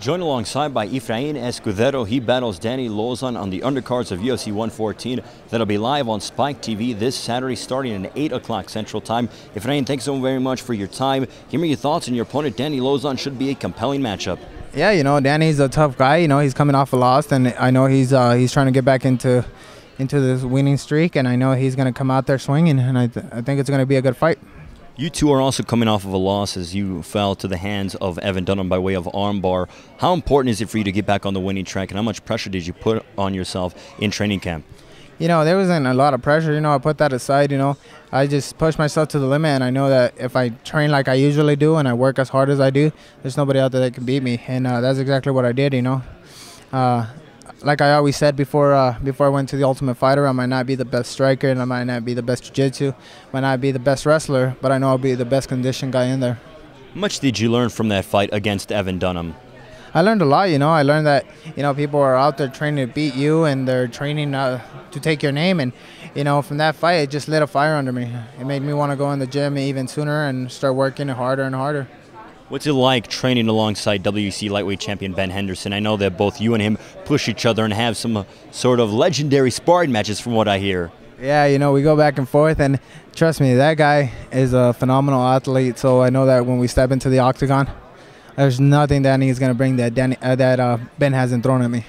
Joined alongside by Efrain Escudero, he battles Danny Lozon on the undercards of UFC 114. That'll be live on Spike TV this Saturday starting at 8 o'clock Central Time. Efrain, thanks so very much for your time. Give me your thoughts on your opponent, Danny Lozon. Should be a compelling matchup. Yeah, you know, Danny's a tough guy. You know, he's coming off a loss, and I know he's trying to get back into this winning streak, and I know he's going to come out there swinging, and I think it's going to be a good fight. You two are also coming off of a loss as you fell to the hands of Evan Dunham by way of armbar. How important is it for you to get back on the winning track, and how much pressure did you put on yourself in training camp? You know, there wasn't a lot of pressure. You know, I put that aside. You know, I just pushed myself to the limit, and I know that if I train like I usually do and I work as hard as I do, there's nobody out there that can beat me, and that's exactly what I did. You know, like I always said before I went to the Ultimate Fighter, I might not be the best striker, and I might not be the best jiu-jitsu, might not be the best wrestler, but I know I'll be the best conditioned guy in there. How much did you learn from that fight against Evan Dunham? I learned a lot. You know, I learned that, you know, people are out there training to beat you, and they're training to take your name, and, you know, from that fight, it just lit a fire under me. It made me want to go in the gym even sooner and start working harder and harder. What's it like training alongside WC lightweight champion Ben Henderson? I know that both you and him push each other and have some sort of legendary sparring matches from what I hear. Yeah, you know, we go back and forth, and trust me, that guy is a phenomenal athlete, so I know that when we step into the octagon, there's nothing that he's going to bring that Ben hasn't thrown at me.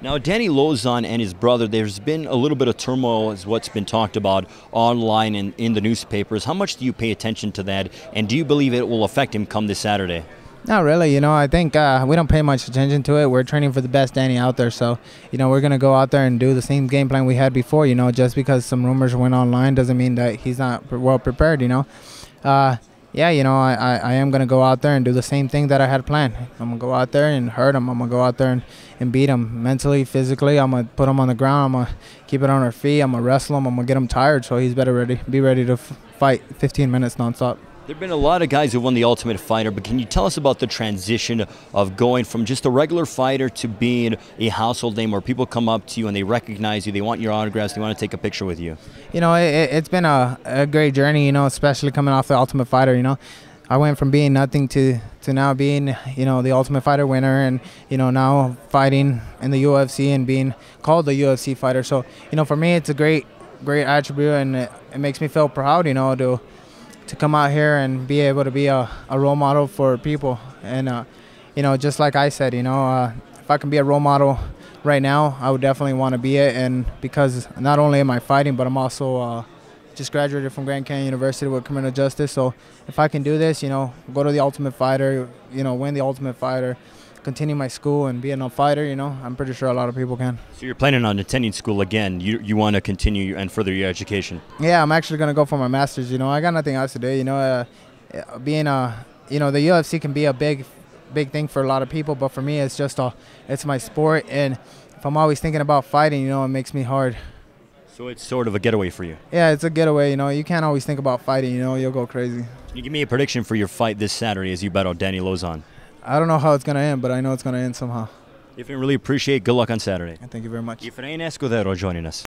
Now, Danny Lozon and his brother, there's been a little bit of turmoil is what's been talked about online and in the newspapers. How much do you pay attention to that, and do you believe it will affect him come this Saturday? Not really. You know, I think we don't pay much attention to it. We're training for the best Danny out there, so, you know, we're going to go out there and do the same game plan we had before. You know, just because some rumors went online doesn't mean that he's not well prepared, you know. Yeah, you know, I am going to go out there and do the same thing that I had planned. I'm going to go out there and hurt him. I'm going to go out there and beat him mentally, physically. I'm going to put him on the ground. I'm going to keep it on our feet. I'm going to wrestle him. I'm going to get him tired, so he's better be ready to fight 15 minutes nonstop. There have been a lot of guys who won the Ultimate Fighter, but can you tell us about the transition of going from just a regular fighter to being a household name where people come up to you and they recognize you, they want your autographs, they want to take a picture with you? You know, it's been a great journey, you know, especially coming off the Ultimate Fighter, you know. I went from being nothing to now being, you know, the Ultimate Fighter winner, and, you know, now fighting in the UFC and being called the UFC fighter. So, you know, for me, it's a great attribute, and it makes me feel proud, you know, to come out here and be able to be a role model for people. And, you know, just like I said, you know, if I can be a role model right now, I would definitely want to be it. And because not only am I fighting, but I'm also just graduated from Grand Canyon University with criminal justice. So if I can do this, you know, go to the Ultimate Fighter, you know, win the Ultimate Fighter, continue my school and being a fighter, you know, I'm pretty sure a lot of people can. So you're planning on attending school again. You want to continue and further your education? Yeah, I'm actually going to go for my master's. You know, I got nothing else to do. You know, being you know, the UFC can be a big thing for a lot of people, but for me, it's just it's my sport, and if I'm always thinking about fighting, you know, it makes me hard. So it's sort of a getaway for you? Yeah, it's a getaway. You know, you can't always think about fighting. You know, you'll go crazy. Can you give me a prediction for your fight this Saturday as you battle Danny Lozon? I don't know how it's going to end, but I know it's going to end somehow. Efrain, really appreciate it. Good luck on Saturday. Thank you very much. Efrain Escudero joining us.